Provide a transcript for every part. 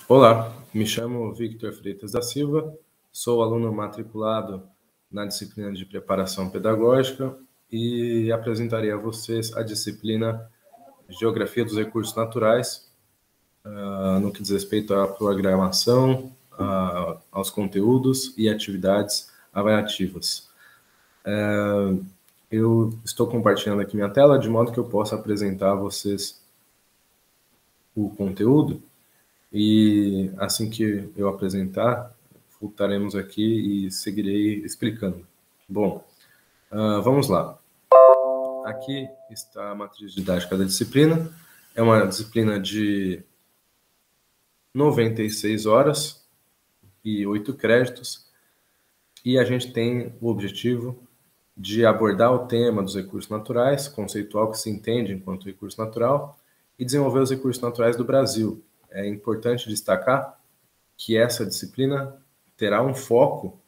Olá, me chamo Victor Freitas da Silva, sou aluno matriculado na disciplina de preparação pedagógica e apresentarei a vocês a disciplina Geografia dos Recursos Naturais, no que diz respeito à programação, aos conteúdos e atividades avaliativas. Eu estou compartilhando aqui minha tela de modo que eu possa apresentar a vocês o conteúdo. E assim que eu apresentar, voltaremos aqui e seguirei explicando. Bom, vamos lá. Aqui está a matriz didática da disciplina. É uma disciplina de 96 horas e 8 créditos. E a gente tem o objetivo de abordar o tema dos recursos naturais, conceitual que se entende enquanto recurso natural, e desenvolver os recursos naturais do Brasil. É importante destacar que essa disciplina terá um foco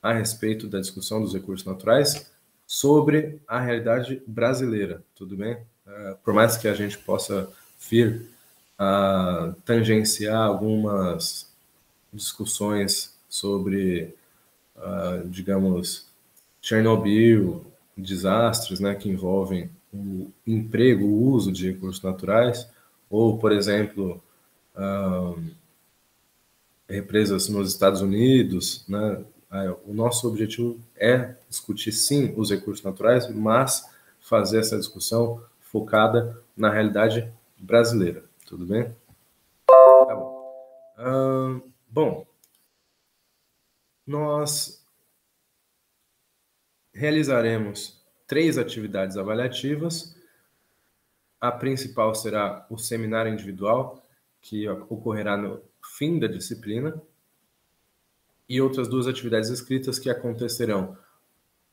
a respeito da discussão dos recursos naturais sobre a realidade brasileira, tudo bem? Por mais que a gente possa vir a tangenciar algumas discussões sobre, digamos, Chernobyl, desastres, né, que envolvem o emprego, o uso de recursos naturais, ou, por exemplo, represas nos Estados Unidos, né? O nosso objetivo é discutir, sim, os recursos naturais, mas fazer essa discussão focada na realidade brasileira. Tudo bem? Tá bom. Bom, nós realizaremos 3 atividades avaliativas. A principal será o seminário individual, que ocorrerá no fim da disciplina, e outras 2 atividades escritas que acontecerão,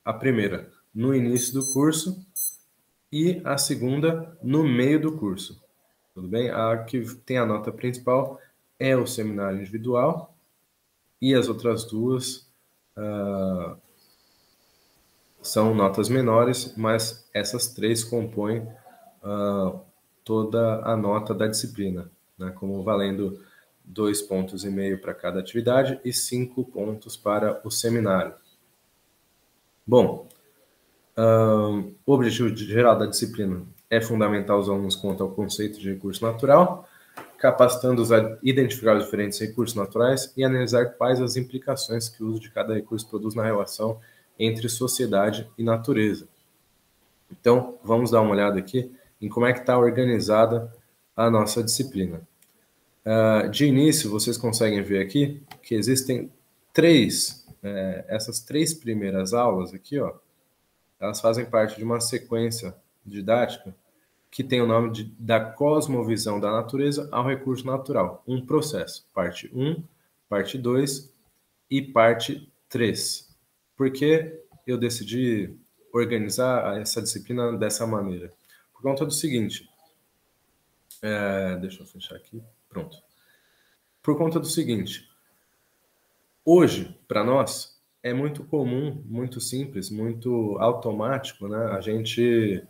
a primeira no início do curso e a segunda no meio do curso. Tudo bem? A que tem a nota principal é o seminário individual e as outras 2 são notas menores, mas essas 3 compõem toda a nota da disciplina, né? Como valendo 2,5 pontos para cada atividade e 5 pontos para o seminário. Bom, o objetivo geral da disciplina é fundamentar os alunos quanto ao conceito de recurso natural, capacitando-os a identificar os diferentes recursos naturais e analisar quais as implicações que o uso de cada recurso produz na relação entre sociedade e natureza. Então, vamos dar uma olhada aqui em como é que está organizada a nossa disciplina. De início, vocês conseguem ver aqui que existem essas 3 primeiras aulas aqui, ó, elas fazem parte de uma sequência didática que tem o nome da cosmovisão da natureza ao recurso natural. Um processo, parte 1, parte 2 e parte 3. Por que eu decidi organizar essa disciplina dessa maneira? Por conta do seguinte, deixa eu fechar aqui, pronto. Por conta do seguinte, hoje, para nós, é muito comum, muito simples, muito automático, né? A gente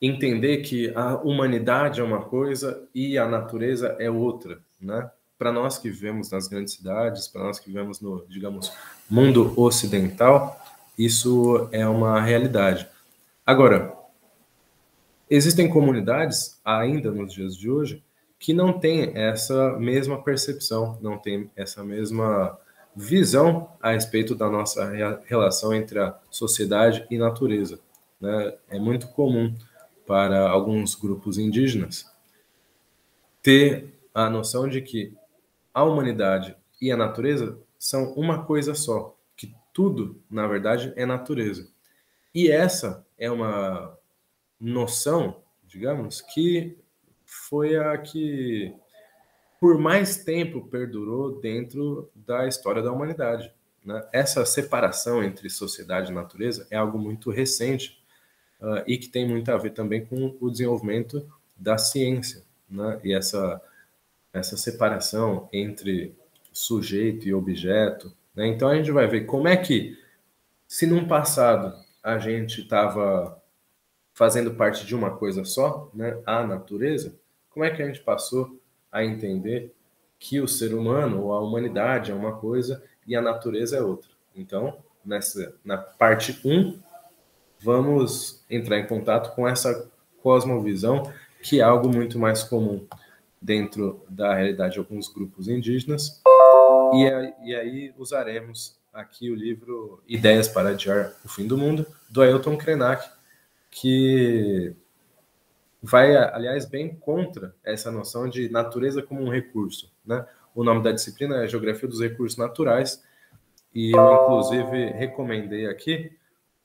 entender que a humanidade é uma coisa e a natureza é outra, né? Para nós que vivemos nas grandes cidades, para nós que vivemos no, digamos, mundo ocidental, isso é uma realidade. Agora, existem comunidades, ainda nos dias de hoje, que não têm essa mesma percepção, não têm essa mesma visão a respeito da nossa relação entre a sociedade e natureza, né? É muito comum para alguns grupos indígenas ter a noção de que a humanidade e a natureza são uma coisa só, que tudo, na verdade, é natureza. E essa é uma noção, digamos, que foi a que por mais tempo perdurou dentro da história da humanidade, né? Essa separação entre sociedade e natureza é algo muito recente e que tem muito a ver também com o desenvolvimento da ciência, né? E essa separação entre sujeito e objeto, né? Então a gente vai ver como é que, se num passado a gente estava fazendo parte de uma coisa só, né, a natureza, como é que a gente passou a entender que o ser humano ou a humanidade é uma coisa e a natureza é outra. Então, na parte 1, vamos entrar em contato com essa cosmovisão, que é algo muito mais comum dentro da realidade de alguns grupos indígenas. E aí usaremos aqui o livro Ideias para Adiar o Fim do Mundo, do Ailton Krenak, que vai, aliás, bem contra essa noção de natureza como um recurso, né? O nome da disciplina é Geografia dos Recursos Naturais, e eu, inclusive, recomendei aqui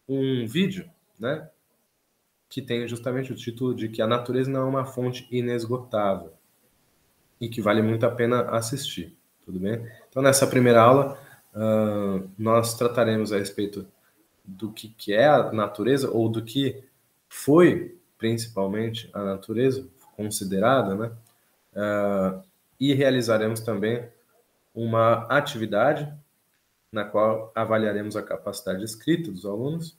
um vídeo, né, que tem justamente o título de que a natureza não é uma fonte inesgotável e que vale muito a pena assistir, tudo bem? Então, nessa primeira aula, nós trataremos a respeito do que é a natureza, ou do que foi, principalmente, a natureza considerada, né? E realizaremos também uma atividade na qual avaliaremos a capacidade de escrita dos alunos.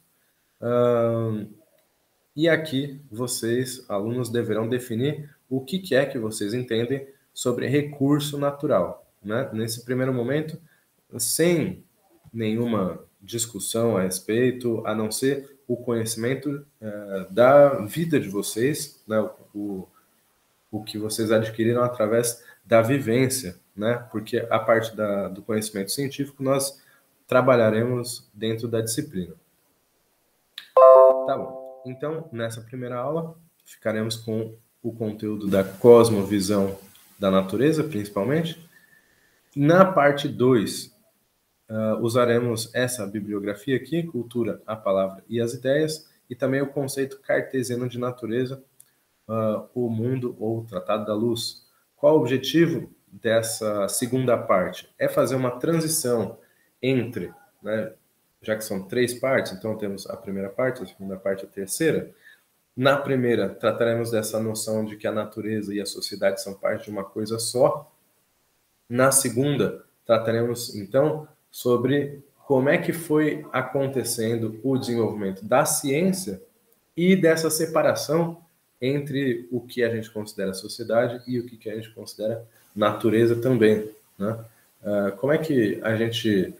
E aqui vocês, alunos, deverão definir o que é que vocês entendem sobre recurso natural, né? Nesse primeiro momento, sem nenhuma discussão a respeito, a não ser o conhecimento da vida de vocês, né? O que vocês adquiriram através da vivência, né? Porque a parte do conhecimento científico nós trabalharemos dentro da disciplina. Tá bom. Então, nessa primeira aula, ficaremos com o conteúdo da cosmovisão da natureza, principalmente. Na parte 2, usaremos essa bibliografia aqui, Cultura, a Palavra e as Ideias, e também o conceito cartesiano de natureza, o mundo ou o Tratado da Luz. Qual o objetivo dessa segunda parte? É fazer uma transição entre, né, já que são 3 partes, então temos a primeira parte, a segunda parte e a terceira. Na primeira, trataremos dessa noção de que a natureza e a sociedade são parte de uma coisa só. Na segunda, trataremos, então, sobre como é que foi acontecendo o desenvolvimento da ciência e dessa separação entre o que a gente considera sociedade e o que a gente considera natureza também, né? Como é que a gente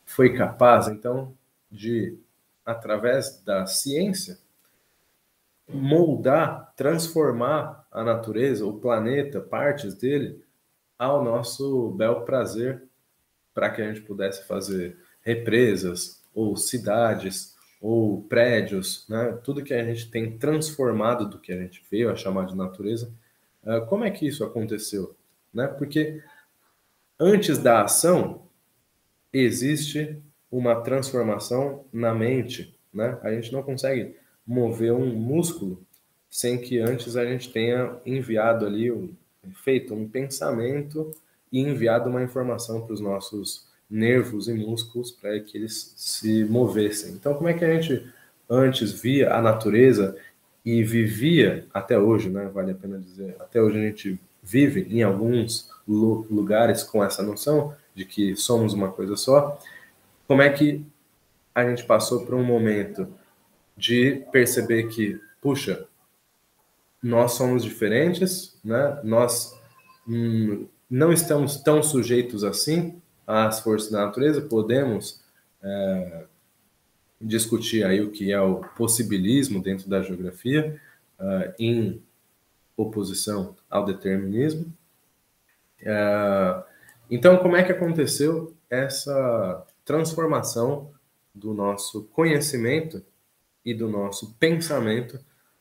foi capaz, então, de, através da ciência, moldar, transformar a natureza, o planeta, partes dele, ao nosso bel prazer, para que a gente pudesse fazer represas, ou cidades, ou prédios, né? Tudo que a gente tem transformado do que a gente veio a chamar de natureza. Como é que isso aconteceu? Né? Porque antes da ação, existe uma transformação na mente, né? A gente não consegue mover um músculo sem que antes a gente tenha enviado ali, feito um pensamento e enviado uma informação para os nossos nervos e músculos para que eles se movessem. Então, como é que a gente antes via a natureza e vivia até hoje, né? Vale a pena dizer, até hoje a gente vive em alguns lugares com essa noção de que somos uma coisa só. Como é que a gente passou por um momento de perceber que, puxa, nós somos diferentes, né? Nós não estamos tão sujeitos assim às forças da natureza, podemos discutir aí o que é o possibilismo dentro da geografia, em oposição ao determinismo. Então, como é que aconteceu essa transformação do nosso conhecimento e do nosso pensamento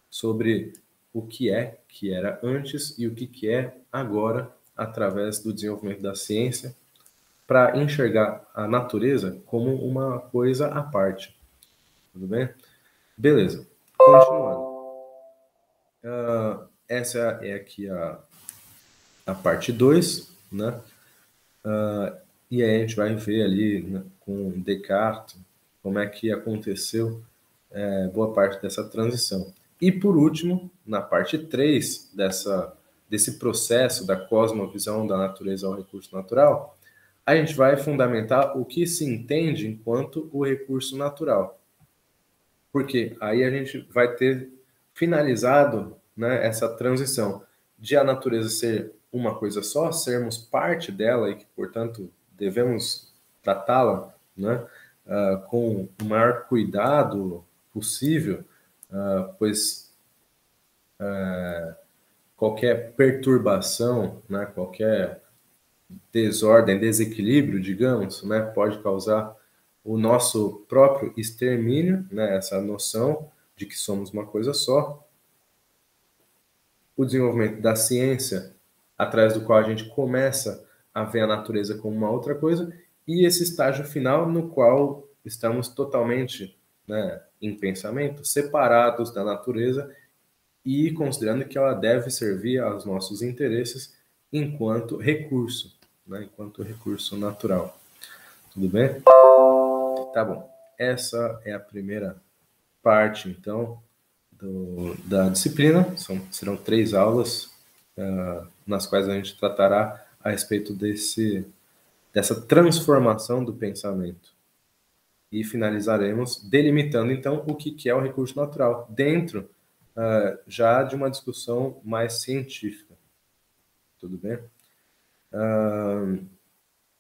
sobre o que era antes e o que é agora, através do desenvolvimento da ciência, para enxergar a natureza como uma coisa à parte. Tudo bem? Beleza. Continuando. Essa é aqui a parte 2, né? E aí a gente vai ver ali, né, com Descartes como é que aconteceu boa parte dessa transição. E por último, na parte 3 desse processo da cosmovisão da natureza ao recurso natural, a gente vai fundamentar o que se entende enquanto o recurso natural. Porque aí a gente vai ter finalizado, né, essa transição de a natureza ser uma coisa só, sermos parte dela e que, portanto, devemos tratá-la, né, com o maior cuidado possível, pois qualquer perturbação, né, qualquer desordem, desequilíbrio, digamos, né, pode causar o nosso próprio extermínio, né, essa noção de que somos uma coisa só. O desenvolvimento da ciência, através do qual a gente começa a ver a natureza como uma outra coisa, e esse estágio final no qual estamos totalmente, né, em pensamento, separados da natureza e considerando que ela deve servir aos nossos interesses enquanto recurso, né, enquanto recurso natural. Tudo bem? Tá bom. Essa é a primeira parte, então, da disciplina. Serão 3 aulas, nas quais a gente tratará a respeito dessa transformação do pensamento. E finalizaremos delimitando, então, o que é o recurso natural, dentro já de uma discussão mais científica. Tudo bem?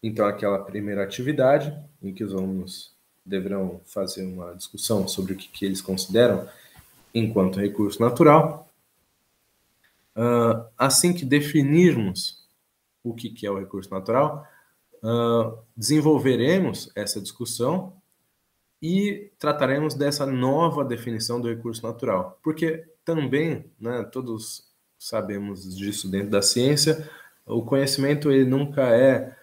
Então, aquela primeira atividade, em que os alunos deverão fazer uma discussão sobre o que eles consideram enquanto recurso natural. Assim que definirmos o que é o recurso natural, desenvolveremos essa discussão e trataremos dessa nova definição do recurso natural. Porque também, né, todos sabemos disso dentro da ciência, o conhecimento ele nunca é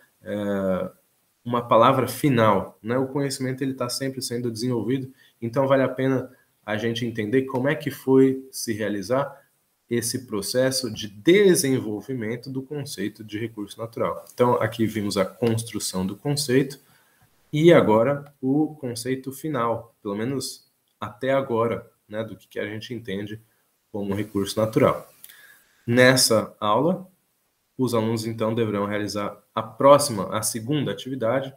uma palavra final, né? O conhecimento ele está sempre sendo desenvolvido, então vale a pena a gente entender como é que foi se realizar esse processo de desenvolvimento do conceito de recurso natural. Então, aqui vimos a construção do conceito e agora o conceito final, pelo menos até agora, né, do que a gente entende como recurso natural. Nessa aula, os alunos então deverão realizar a segunda atividade,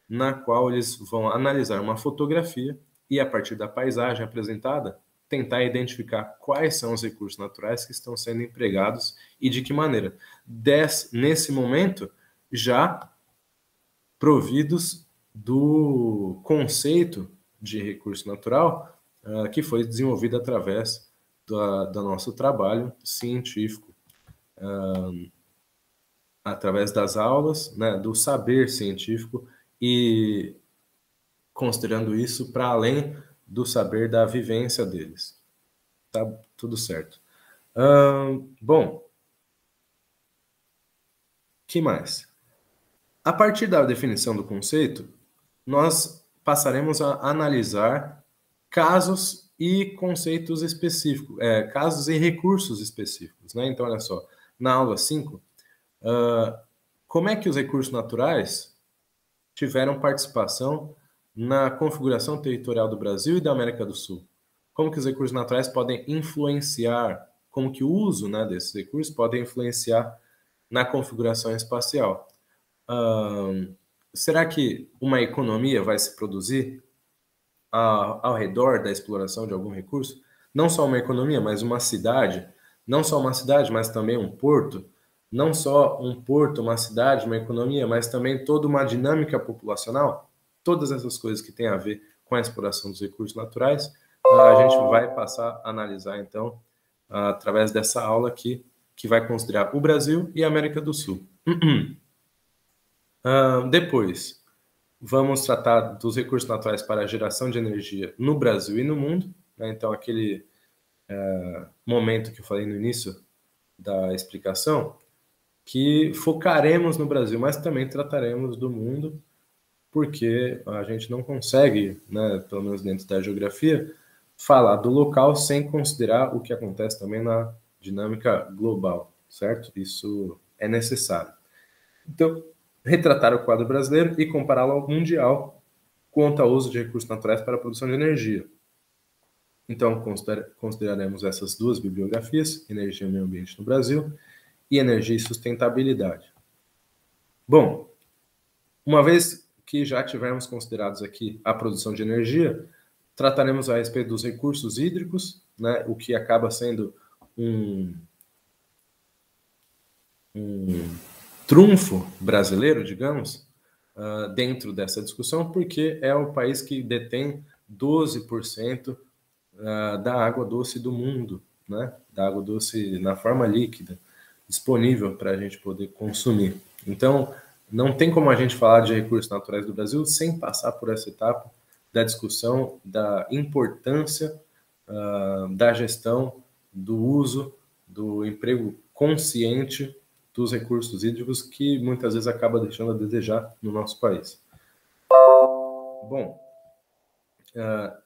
na qual eles vão analisar uma fotografia e, a partir da paisagem apresentada, tentar identificar quais são os recursos naturais que estão sendo empregados e de que maneira. Nesse momento, já providos do conceito de recurso natural que foi desenvolvido através do nosso trabalho científico, através das aulas, né, do saber científico e considerando isso para além do saber da vivência deles. Tá tudo certo. Bom, que mais? A partir da definição do conceito, nós passaremos a analisar casos e conceitos específicos, casos e recursos específicos, né? Então, olha só, na aula 5, como é que os recursos naturais tiveram participação na configuração territorial do Brasil e da América do Sul? Como que os recursos naturais podem influenciar, como que o uso, né, desses recursos pode influenciar na configuração espacial? Será que uma economia vai se produzir ao redor da exploração de algum recurso? Não só uma economia, mas uma cidade. Não só uma cidade, mas também um porto. Não só um porto, uma cidade, uma economia, mas também toda uma dinâmica populacional. Todas essas coisas que têm a ver com a exploração dos recursos naturais, a gente vai passar a analisar, então, através dessa aula aqui, que vai considerar o Brasil e a América do Sul. Depois, vamos tratar dos recursos naturais para a geração de energia no Brasil e no mundo, né? Então, aquele momento que eu falei no início da explicação, que focaremos no Brasil, mas também trataremos do mundo, porque a gente não consegue, né, pelo menos dentro da geografia, falar do local sem considerar o que acontece também na dinâmica global, certo? Isso é necessário. Então, retratar o quadro brasileiro e compará-lo ao mundial quanto ao uso de recursos naturais para a produção de energia. Então, consideraremos essas duas bibliografias, Energia e Meio Ambiente no Brasil e Energia e Sustentabilidade. Bom, uma vez que já tivermos considerados aqui a produção de energia, trataremos a respeito dos recursos hídricos, né, o que acaba sendo trunfo brasileiro, digamos, dentro dessa discussão, porque é o país que detém 12% da água doce do mundo, né? Da água doce na forma líquida, disponível para a gente poder consumir. Então, não tem como a gente falar de recursos naturais do Brasil sem passar por essa etapa da discussão da importância da gestão, do uso, do emprego consciente dos recursos hídricos, que muitas vezes acaba deixando a desejar no nosso país. Bom,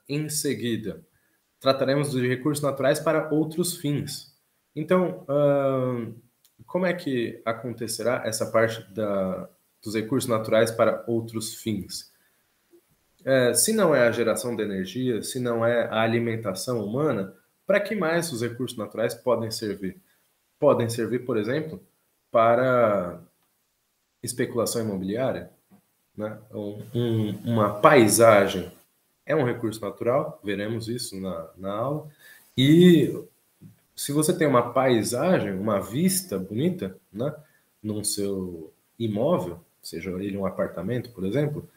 em seguida, trataremos de recursos naturais para outros fins. Então, como é que acontecerá essa parte dos recursos naturais para outros fins? Se não é a geração de energia, se não é a alimentação humana, para que mais os recursos naturais podem servir? Podem servir, por exemplo, para especulação imobiliária, né? Uma paisagem é um recurso natural, veremos isso na aula. E se você tem uma paisagem, uma vista bonita, né, no seu imóvel, seja ele um apartamento, por exemplo,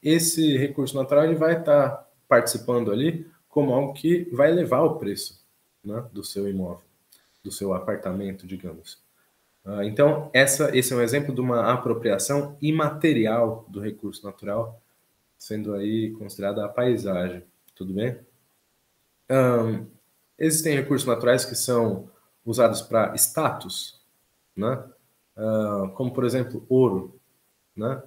esse recurso natural ele vai estar participando ali como algo que vai elevar o preço, né, do seu imóvel, do seu apartamento, digamos. Então, esse é um exemplo de uma apropriação imaterial do recurso natural, sendo aí considerada a paisagem. Tudo bem? Existem recursos naturais que são usados para status, né? Como, por exemplo, ouro, né?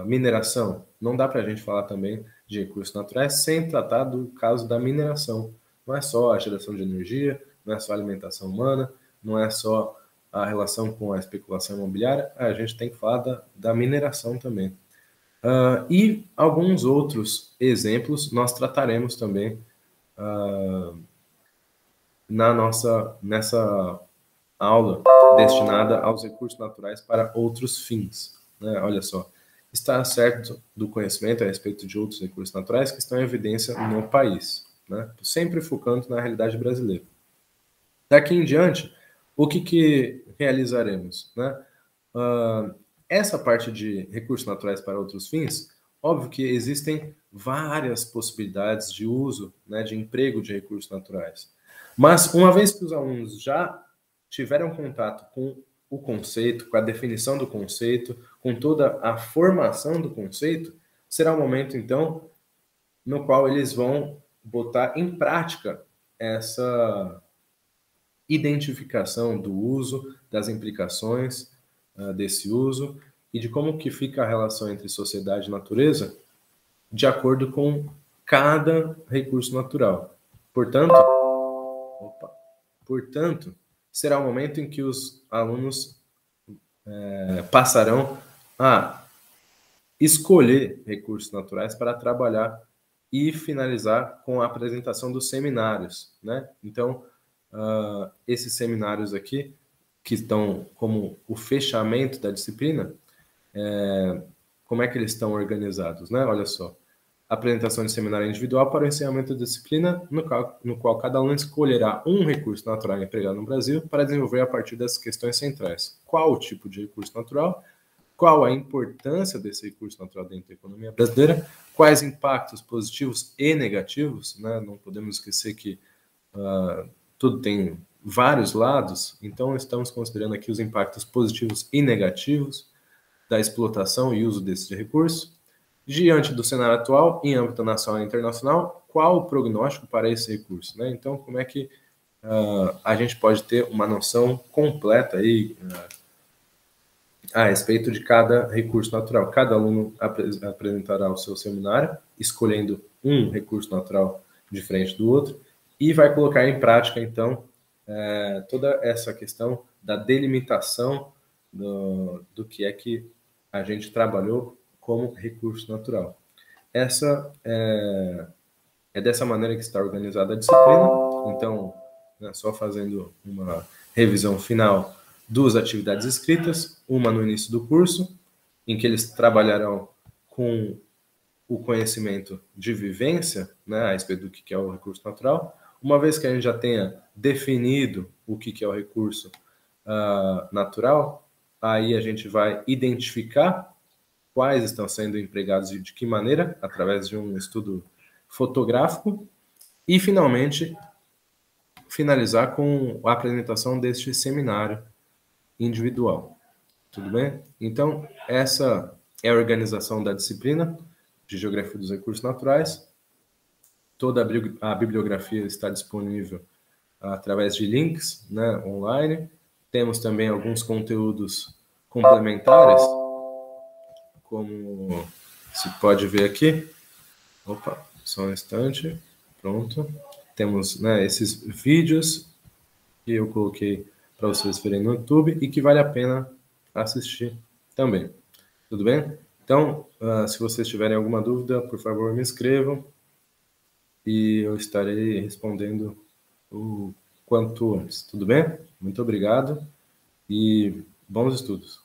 Mineração. Não dá para a gente falar também de recursos naturais sem tratar do caso da mineração. Não é só a geração de energia, não é só a alimentação humana, não é só a relação com a especulação imobiliária, a gente tem que falar da mineração também. E alguns outros exemplos nós trataremos também nessa aula destinada aos recursos naturais para outros fins. Né? Olha só, está certo do conhecimento a respeito de outros recursos naturais que estão em evidência no país, né? Sempre focando na realidade brasileira. Daqui em diante, o que realizaremos? Né? Essa parte de recursos naturais para outros fins, óbvio que existem várias possibilidades de uso, né, de emprego de recursos naturais. Mas uma vez que os alunos já tiveram contato com o conceito, com a definição do conceito, com toda a formação do conceito, será o momento, então, no qual eles vão botar em prática essa identificação do uso, das implicações desse uso e de como que fica a relação entre sociedade e natureza de acordo com cada recurso natural. Portanto, será o momento em que os alunos passarão a escolher recursos naturais para trabalhar e finalizar com a apresentação dos seminários, né? Então, esses seminários aqui, que estão como o fechamento da disciplina, como é que eles estão organizados, né? Olha só. Apresentação de seminário individual para o encerramento da disciplina, no qual cada aluno escolherá um recurso natural empregado no Brasil para desenvolver a partir das questões centrais. Qual o tipo de recurso natural? Qual a importância desse recurso natural dentro da economia brasileira? Quais impactos positivos e negativos? Né? Não podemos esquecer que tudo tem vários lados, então estamos considerando aqui os impactos positivos e negativos da explotação e uso desse recurso. Diante do cenário atual, em âmbito nacional e internacional, qual o prognóstico para esse recurso? Né? Então, como é que a gente pode ter uma noção completa aí, a respeito de cada recurso natural? Cada aluno apresentará o seu seminário, escolhendo um recurso natural diferente do outro, e vai colocar em prática, então, toda essa questão da delimitação do que é que a gente trabalhou como recurso natural. Essa é dessa maneira que está organizada a disciplina. Então, né, só fazendo uma revisão final, 2 atividades escritas, uma no início do curso, em que eles trabalharão com o conhecimento de vivência, né, a respeito do que é o recurso natural. Uma vez que a gente já tenha definido o que é o recurso, natural, aí a gente vai identificar quais estão sendo empregados e de que maneira, através de um estudo fotográfico, e finalmente finalizar com a apresentação deste seminário individual. Tudo bem? Então, essa é a organização da disciplina de Geografia dos Recursos Naturais. Toda a bibliografia está disponível através de links, né, online. Temos também alguns conteúdos complementares, como se pode ver aqui. Opa, só um instante. Pronto. Temos, né, esses vídeos que eu coloquei para vocês verem no YouTube e que vale a pena assistir também. Tudo bem? Então, se vocês tiverem alguma dúvida, por favor, me escrevam e eu estarei respondendo o quanto antes. Tudo bem? Muito obrigado e bons estudos.